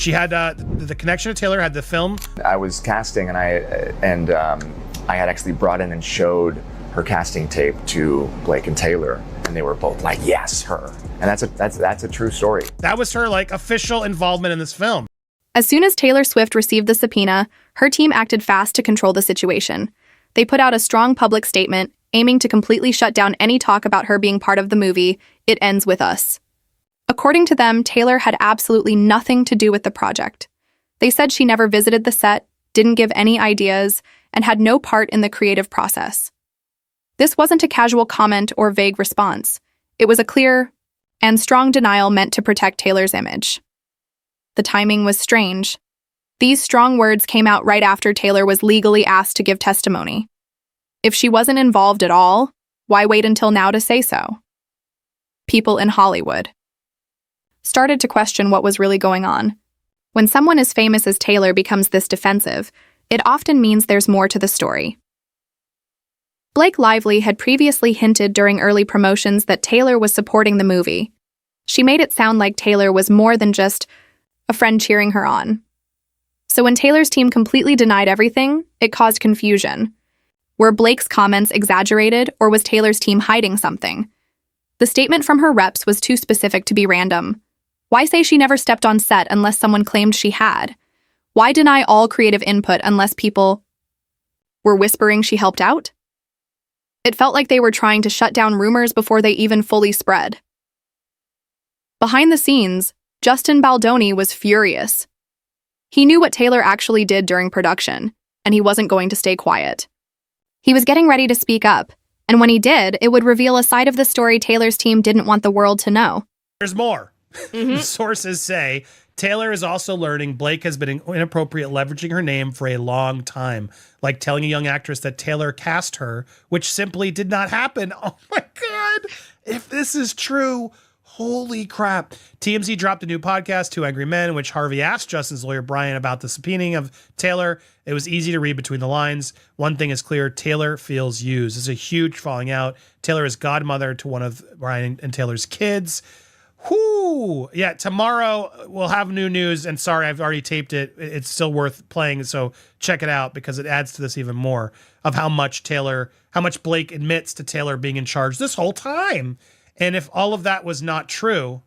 She had the connection to Taylor, had the film. I was casting, and I had actually brought in and showed her casting tape to Blake and Taylor, and they were both like, "Yes, her." And that's a true story. That was her like official involvement in this film. As soon as Taylor Swift received the subpoena, her team acted fast to control the situation. They put out a strong public statement, aiming to completely shut down any talk about her being part of the movie It Ends With Us. According to them, Taylor had absolutely nothing to do with the project. They said she never visited the set, didn't give any ideas, and had no part in the creative process. This wasn't a casual comment or vague response. It was a clear and strong denial meant to protect Taylor's image. The timing was strange. These strong words came out right after Taylor was legally asked to give testimony. If she wasn't involved at all, why wait until now to say so? People in Hollywood started to question what was really going on. When someone as famous as Taylor becomes this defensive, it often means there's more to the story. Blake Lively had previously hinted during early promotions that Taylor was supporting the movie. She made it sound like Taylor was more than just a friend cheering her on. So when Taylor's team completely denied everything, it caused confusion. Were Blake's comments exaggerated, or was Taylor's team hiding something? The statement from her reps was too specific to be random. Why say she never stepped on set unless someone claimed she had? Why deny all creative input unless people were whispering she helped out? It felt like they were trying to shut down rumors before they even fully spread. Behind the scenes, Justin Baldoni was furious. He knew what Taylor actually did during production, and he wasn't going to stay quiet. He was getting ready to speak up, and when he did, it would reveal a side of the story Taylor's team didn't want the world to know. There's more. Sources say Taylor is also learning Blake has been inappropriate leveraging her name for a long time, like telling a young actress that Taylor cast her, which simply did not happen. Oh my God. If this is true, holy crap. TMZ dropped a new podcast, Two Angry Men, in which Harvey asked Justin's lawyer Brian about the subpoenaing of Taylor. It was easy to read between the lines. One thing is clear, Taylor feels used. It's a huge falling out. Taylor is godmother to one of Brian and Taylor's kids. Whoo! Yeah, tomorrow we'll have new news, and sorry, I've already taped it. It's still worth playing, so check it out because it adds to this even more of how much Blake admits to Taylor being in charge this whole time. And if all of that was not true,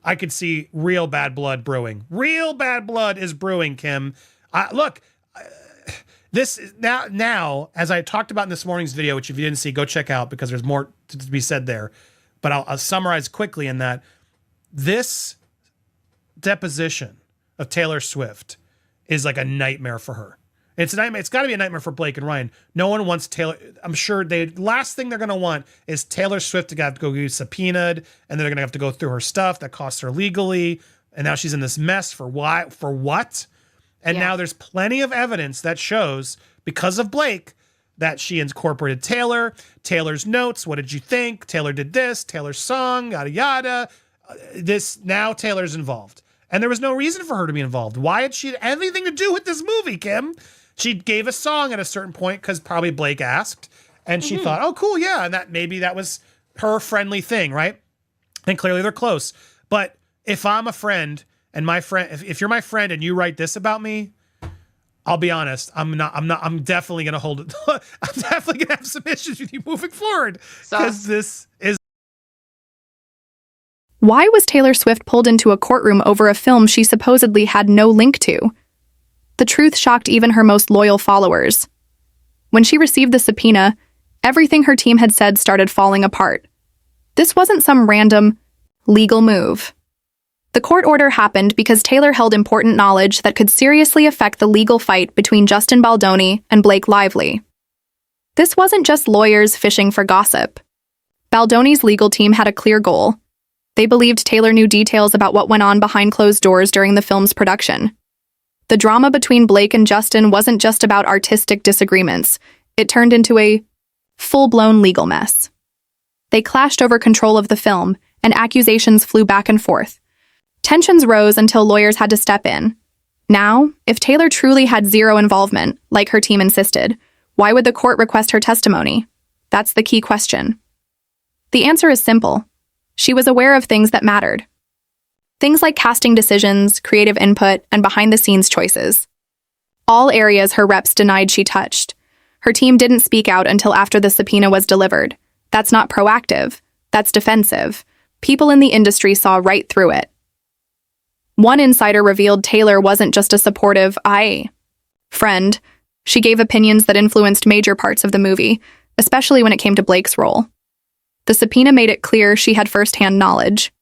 I could see real bad blood brewing. Real bad blood is brewing, Kim. This is now, as I talked about in this morning's video, which if you didn't see, go check out because there's more to be said there. But I'll summarize quickly in that this deposition of Taylor Swift is like a nightmare for her. It's a nightmare. It's got to be a nightmare for Blake and Ryan. No one wants Taylor. I'm sure last thing they're going to want is Taylor Swift to have to go get subpoenaed, and then they're going to have to go through her stuff that costs her legally. And now she's in this mess for why? For what? And now there's plenty of evidence that shows, because of Blake, that she incorporated Taylor's notes. What did you think? Taylor did this, Taylor's song, yada, yada. Now Taylor's involved. And there was no reason for her to be involved. Why had she anything to do with this movie, Kim? She gave a song at a certain point because probably Blake asked. And she thought, oh, cool, yeah. And maybe that was her friendly thing, right? And clearly they're close. But if I'm a friend, and my friend, if you're my friend and you write this about me, I'll be honest, I'm definitely going to hold it. I'm definitely going to have some issues with you moving forward. Because this is. Why was Taylor Swift pulled into a courtroom over a film she supposedly had no link to? The truth shocked even her most loyal followers. When she received the subpoena, everything her team had said started falling apart. This wasn't some random legal move. The court order happened because Taylor held important knowledge that could seriously affect the legal fight between Justin Baldoni and Blake Lively. This wasn't just lawyers fishing for gossip. Baldoni's legal team had a clear goal. They believed Taylor knew details about what went on behind closed doors during the film's production. The drama between Blake and Justin wasn't just about artistic disagreements. It turned into a full-blown legal mess. They clashed over control of the film, and accusations flew back and forth. Tensions rose until lawyers had to step in. Now, if Taylor truly had zero involvement, like her team insisted, why would the court request her testimony? That's the key question. The answer is simple. She was aware of things that mattered. Things like casting decisions, creative input, and behind-the-scenes choices. All areas her reps denied she touched. Her team didn't speak out until after the subpoena was delivered. That's not proactive. That's defensive. People in the industry saw right through it. One insider revealed Taylor wasn't just a supportive friend. She gave opinions that influenced major parts of the movie, especially when it came to Blake's role. The subpoena made it clear she had firsthand knowledge.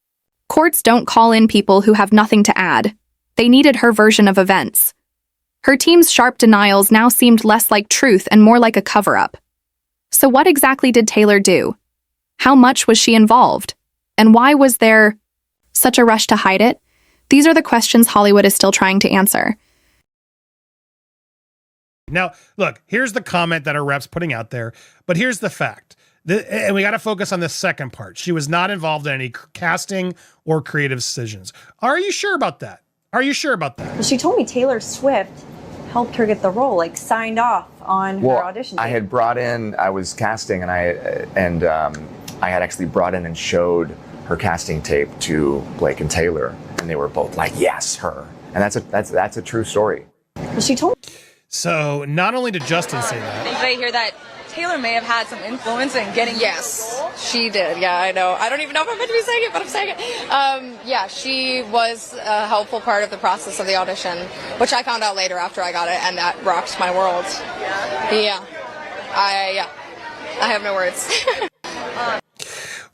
Courts don't call in people who have nothing to add. They needed her version of events. Her team's sharp denials now seemed less like truth and more like a cover-up. So what exactly did Taylor do? How much was she involved? And why was there such a rush to hide it? These are the questions Hollywood is still trying to answer. Now, look, here's the comment that our rep's putting out there, but here's the fact. And we got to focus on the second part. She was not involved in any casting or creative decisions. Are you sure about that? Are you sure about that? Well, she told me Taylor Swift helped her get the role, like signed off on her audition tape. I had brought in, I was casting, and I had actually brought in and showed her casting tape to Blake and Taylor, and they were both like, "Yes, her." And that's a true story. Well, she told me. So not only did Justin say that, I hear that Taylor may have had some influence in getting. Yes, she did. Yeah, I know. I don't even know if I'm meant to be saying it, but I'm saying it. Yeah, she was a helpful part of the process of the audition, which I found out later after I got it, and that rocked my world. Yeah. I have no words.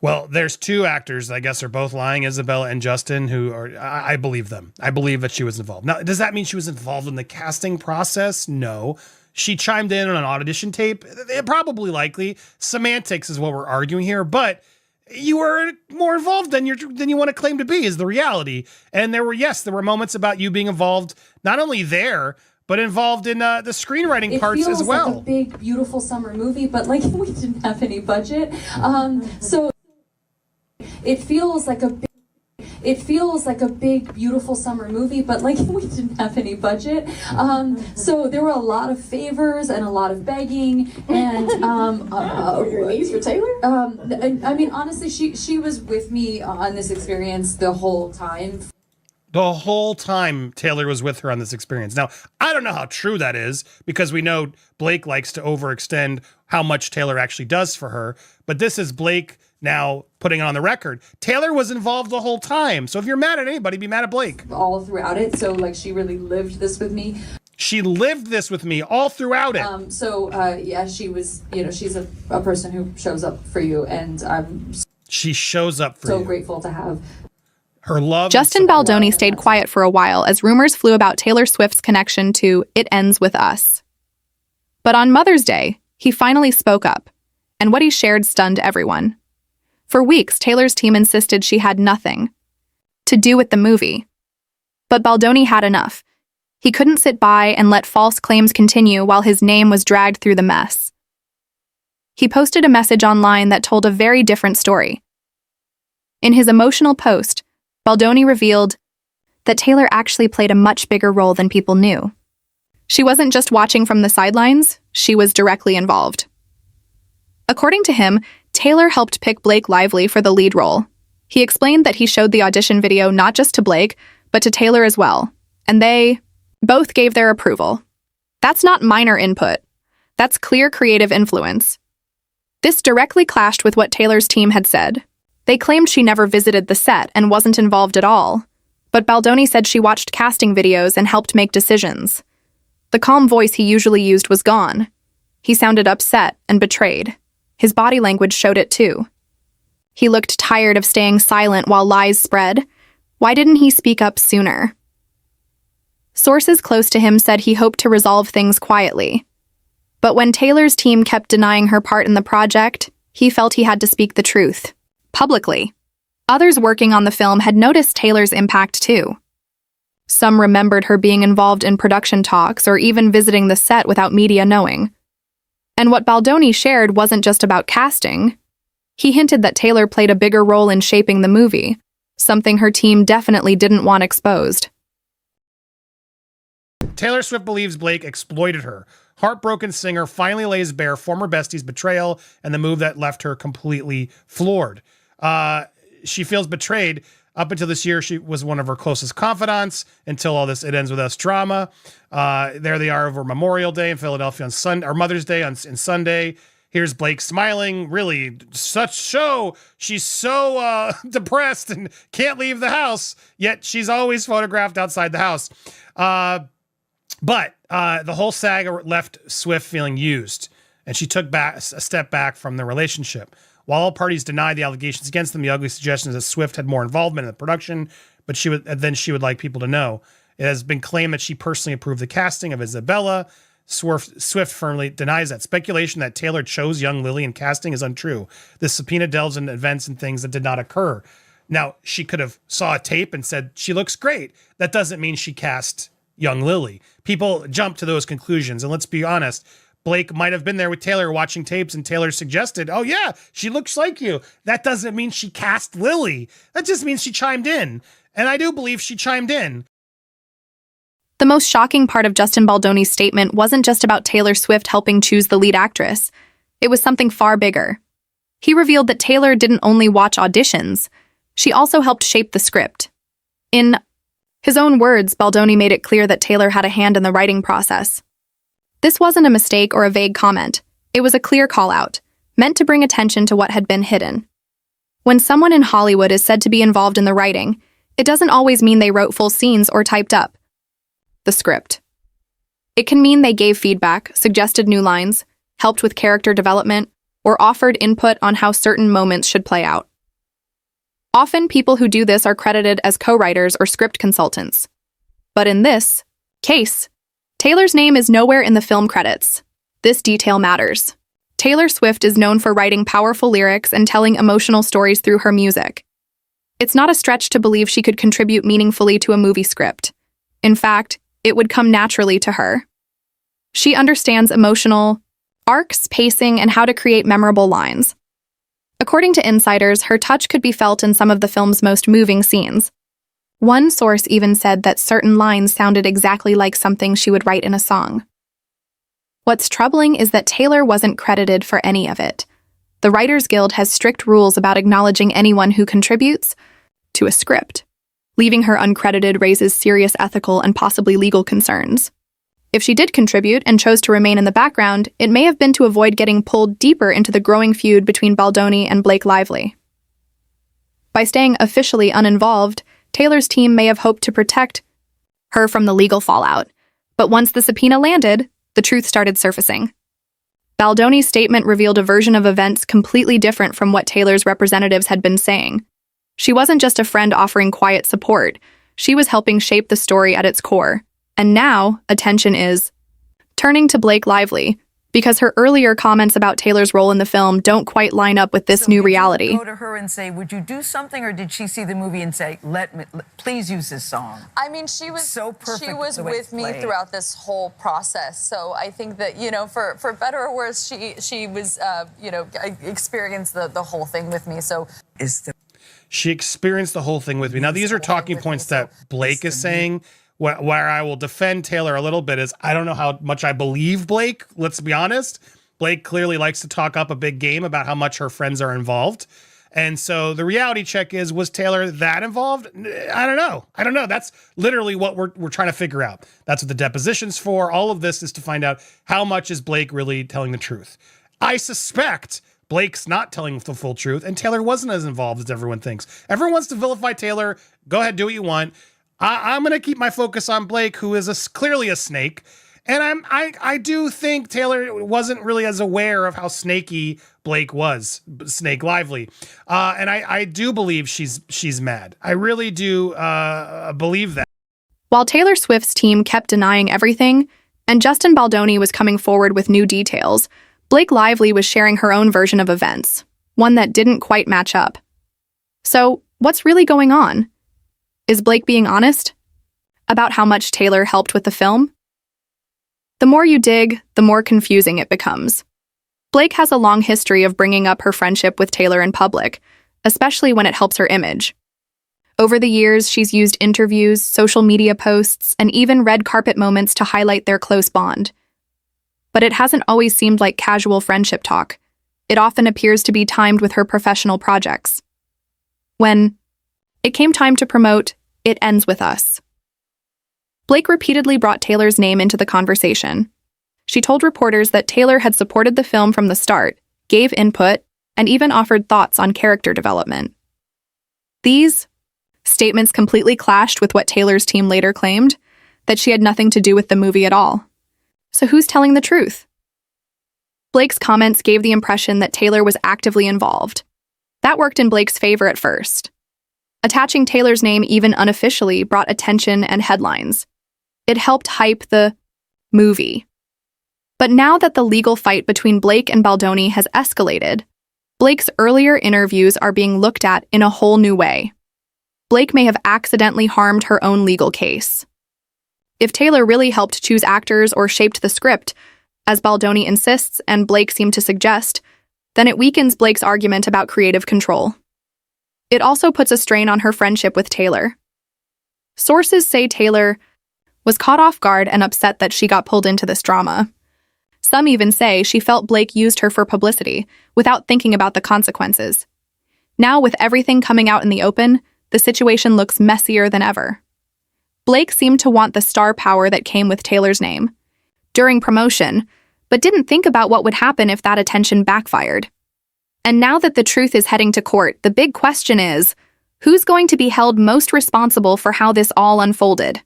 well, there's two actors, I guess are both lying, Isabella and Justin, who are, I believe them. I believe that she was involved. Now, does that mean she was involved in the casting process? No. She chimed in on an audition tape. Probably likely. Semantics is what we're arguing here, but you were more involved than you want to claim to be is the reality. And there were moments about you being involved, not only there, but involved in the screenwriting parts as well. It feels like a big, beautiful summer movie, but like we didn't have any budget. So it feels like a big, beautiful summer movie, but like we didn't have any budget. So there were a lot of favors and a lot of begging and your knees for Taylor? I mean, honestly, she was with me on this experience the whole time. The whole time Taylor was with her on this experience. Now, I don't know how true that is because we know Blake likes to overextend how much Taylor actually does for her, but this is Blake now putting it on the record. Taylor was involved the whole time. So if you're mad at anybody, be mad at Blake. All throughout it. So like she really lived this with me. She lived this with me all throughout it. Yeah, she was, she's a person who shows up for you. And she shows up for you. So grateful to have her love. Justin Baldoni stayed quiet for a while as rumors flew about Taylor Swift's connection to It Ends With Us. But on Mother's Day, he finally spoke up, and what he shared stunned everyone. For weeks, Taylor's team insisted she had nothing to do with the movie. But Baldoni had enough. He couldn't sit by and let false claims continue while his name was dragged through the mess. He posted a message online that told a very different story. In his emotional post, Baldoni revealed that Taylor actually played a much bigger role than people knew. She wasn't just watching from the sidelines, she was directly involved. According to him, Taylor helped pick Blake Lively for the lead role. He explained that he showed the audition video not just to Blake, but to Taylor as well, and they both gave their approval. That's not minor input. That's clear creative influence. This directly clashed with what Taylor's team had said. They claimed she never visited the set and wasn't involved at all, but Baldoni said she watched casting videos and helped make decisions. The calm voice he usually used was gone. He sounded upset and betrayed. His body language showed it too. He looked tired of staying silent while lies spread. Why didn't he speak up sooner? Sources close to him said he hoped to resolve things quietly. But when Taylor's team kept denying her part in the project, he felt he had to speak the truth. Publicly. Others working on the film had noticed Taylor's impact too. Some remembered her being involved in production talks or even visiting the set without media knowing. And what Baldoni shared wasn't just about casting. He hinted that Taylor played a bigger role in shaping the movie, something her team definitely didn't want exposed. Taylor Swift believes Blake exploited her. Heartbroken singer finally lays bare former bestie's betrayal and the move that left her completely floored. She feels betrayed. Up until this year, she was one of her closest confidants until all this It Ends With Us drama. There they are over Memorial Day in Philadelphia on Sunday, or Mother's Day on Sunday. Here's Blake smiling, really such show. She's so depressed and can't leave the house, yet she's always photographed outside the house. But the whole saga left Swift feeling used, and she took a step back from the relationship. While all parties denied the allegations against them, the ugly suggestion is that Swift had more involvement in the production, but she would like people to know. It has been claimed that she personally approved the casting of Isabella. Swift firmly denies that. Speculation that Taylor chose young Lily in casting is untrue. This subpoena delves into events and things that did not occur. Now, she could have saw a tape and said, she looks great. That doesn't mean she cast young Lily. People jump to those conclusions. And let's be honest, Blake might have been there with Taylor watching tapes and Taylor suggested, oh yeah, she looks like you. That doesn't mean she cast Lily. That just means she chimed in. And I do believe she chimed in. The most shocking part of Justin Baldoni's statement wasn't just about Taylor Swift helping choose the lead actress. It was something far bigger. He revealed that Taylor didn't only watch auditions, she also helped shape the script. In his own words, Baldoni made it clear that Taylor had a hand in the writing process. This wasn't a mistake or a vague comment. It was a clear call-out, meant to bring attention to what had been hidden. When someone in Hollywood is said to be involved in the writing, it doesn't always mean they wrote full scenes or typed up the script. It can mean they gave feedback, suggested new lines, helped with character development, or offered input on how certain moments should play out. Often, people who do this are credited as co-writers or script consultants. But in this case, Taylor's name is nowhere in the film credits. This detail matters. Taylor Swift is known for writing powerful lyrics and telling emotional stories through her music. It's not a stretch to believe she could contribute meaningfully to a movie script. In fact, it would come naturally to her. She understands emotional arcs, pacing, and how to create memorable lines. According to insiders, her touch could be felt in some of the film's most moving scenes. One source even said that certain lines sounded exactly like something she would write in a song. What's troubling is that Taylor wasn't credited for any of it. The Writers Guild has strict rules about acknowledging anyone who contributes to a script. Leaving her uncredited raises serious ethical and possibly legal concerns. If she did contribute and chose to remain in the background, it may have been to avoid getting pulled deeper into the growing feud between Baldoni and Blake Lively. By staying officially uninvolved, Taylor's team may have hoped to protect her from the legal fallout. But once the subpoena landed, the truth started surfacing. Baldoni's statement revealed a version of events completely different from what Taylor's representatives had been saying. She wasn't just a friend offering quiet support. She was helping shape the story at its core. And now, attention is turning to Blake Lively, because her earlier comments about Taylor's role in the film don't quite line up with this new reality. Did you go to her and say, would you do something, or did she see the movie and say, please use this song? I mean, she was So perfect She was the way it's with me played. throughout this whole process. So I think that, for better or worse, she was, experienced the whole thing with me. So She experienced the whole thing with me. Now, these are talking points that Blake is saying. Where I will defend Taylor a little bit is I don't know how much I believe Blake. Let's be honest. Blake clearly likes to talk up a big game about how much her friends are involved. And so the reality check is, was Taylor that involved? I don't know. That's literally what we're trying to figure out. That's what the deposition's for. All of this is to find out how much is Blake really telling the truth. I suspect Blake's not telling the full truth, and Taylor wasn't as involved as everyone thinks. Everyone wants to vilify Taylor. Go ahead, do what you want. I'm going to keep my focus on Blake, who is clearly a snake. And I do think Taylor wasn't really as aware of how snaky Blake was, Snake Lively. And I do believe she's mad. I really do believe that. While Taylor Swift's team kept denying everything, and Justin Baldoni was coming forward with new details, Blake Lively was sharing her own version of events, one that didn't quite match up. So, what's really going on? Is Blake being honest about how much Taylor helped with the film? The more you dig, the more confusing it becomes. Blake has a long history of bringing up her friendship with Taylor in public, especially when it helps her image. Over the years, she's used interviews, social media posts, and even red carpet moments to highlight their close bond. But it hasn't always seemed like casual friendship talk. It often appears to be timed with her professional projects. When It came time to promote It Ends With Us. Blake repeatedly brought Taylor's name into the conversation. She told reporters that Taylor had supported the film from the start, gave input, and even offered thoughts on character development. These statements completely clashed with what Taylor's team later claimed, that she had nothing to do with the movie at all. So who's telling the truth? Blake's comments gave the impression that Taylor was actively involved. That worked in Blake's favor at first. Attaching Taylor's name even unofficially brought attention and headlines. It helped hype the movie. But now that the legal fight between Blake and Baldoni has escalated, Blake's earlier interviews are being looked at in a whole new way. Blake may have accidentally harmed her own legal case. If Taylor really helped choose actors or shaped the script, as Baldoni insists and Blake seemed to suggest, then it weakens Blake's argument about creative control. It also puts a strain on her friendship with Taylor. Sources say Taylor was caught off guard and upset that she got pulled into this drama. Some even say she felt Blake used her for publicity, without thinking about the consequences. Now, with everything coming out in the open, the situation looks messier than ever. Blake seemed to want the star power that came with Taylor's name during promotion, but didn't think about what would happen if that attention backfired. And now that the truth is heading to court, the big question is, who's going to be held most responsible for how this all unfolded?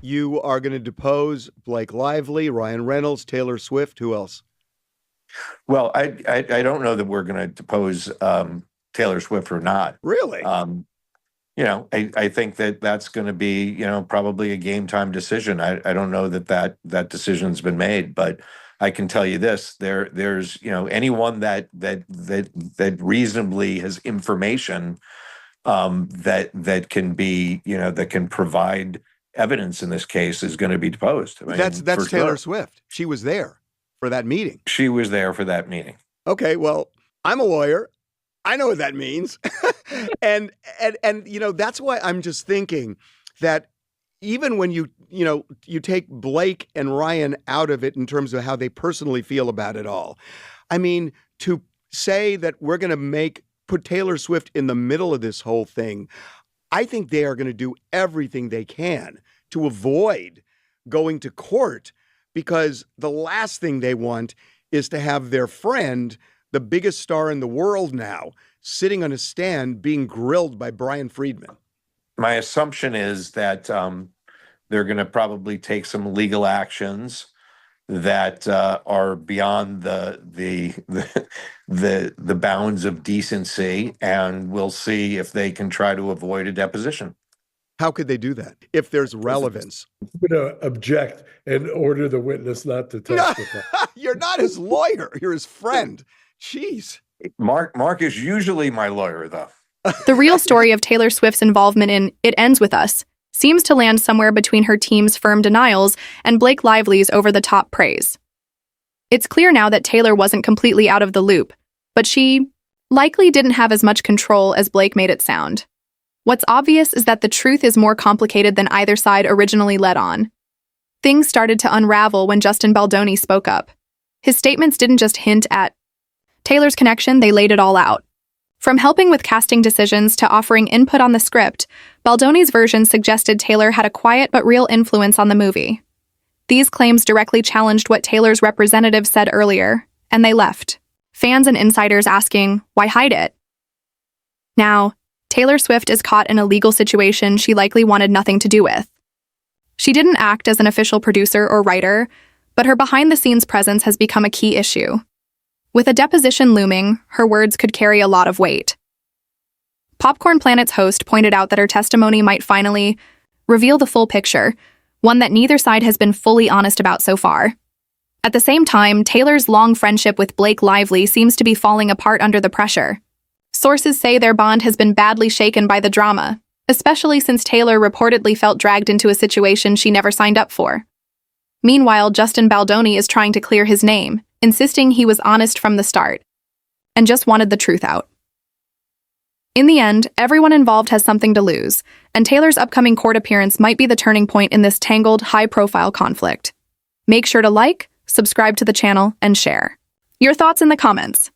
You are going to depose Blake Lively, Ryan Reynolds, Taylor Swift. Who else? Well, I don't know that we're going to depose Taylor Swift or not. Really? I think that that's going to be, probably a game time decision. I don't know that decision's been made, but I can tell you this: there's anyone that reasonably has information that can be that can provide evidence in this case is going to be deposed. That's Taylor Swift. She was there for that meeting. She was there for that meeting. Okay, well, I'm a lawyer. I know what that means. and that's why I'm just thinking that even when you take Blake and Ryan out of it in terms of how they personally feel about it all, I mean, to say that we're going to put Taylor Swift in the middle of this whole thing, I think they are going to do everything they can to avoid going to court, because the last thing they want is to have their friend, the biggest star in the world now, sitting on a stand being grilled by Brian Friedman. My assumption is that they're going to probably take some legal actions that are beyond the bounds of decency, and we'll see if they can try to avoid a deposition. How could they do that if there's relevance? I'm going to object and order the witness not to testify. You're not his lawyer. You're his friend. Jeez. Mark is usually my lawyer, though. The real story of Taylor Swift's involvement in It Ends With Us seems to land somewhere between her team's firm denials and Blake Lively's over-the-top praise. It's clear now that Taylor wasn't completely out of the loop, but she likely didn't have as much control as Blake made it sound. What's obvious is that the truth is more complicated than either side originally let on. Things started to unravel when Justin Baldoni spoke up. His statements didn't just hint at Taylor's connection, they laid it all out. From helping with casting decisions to offering input on the script, Baldoni's version suggested Taylor had a quiet but real influence on the movie. These claims directly challenged what Taylor's representatives said earlier, and they left. Fans and insiders asking, why hide it? Now, Taylor Swift is caught in a legal situation she likely wanted nothing to do with. She didn't act as an official producer or writer, but her behind-the-scenes presence has become a key issue. With a deposition looming, her words could carry a lot of weight. Popcorn Planet's host pointed out that her testimony might finally reveal the full picture, one that neither side has been fully honest about so far. At the same time, Taylor's long friendship with Blake Lively seems to be falling apart under the pressure. Sources say their bond has been badly shaken by the drama, especially since Taylor reportedly felt dragged into a situation she never signed up for. Meanwhile, Justin Baldoni is trying to clear his name, insisting he was honest from the start, and just wanted the truth out. In the end, everyone involved has something to lose, and Taylor's upcoming court appearance might be the turning point in this tangled, high-profile conflict. Make sure to like, subscribe to the channel, and share. Your thoughts in the comments.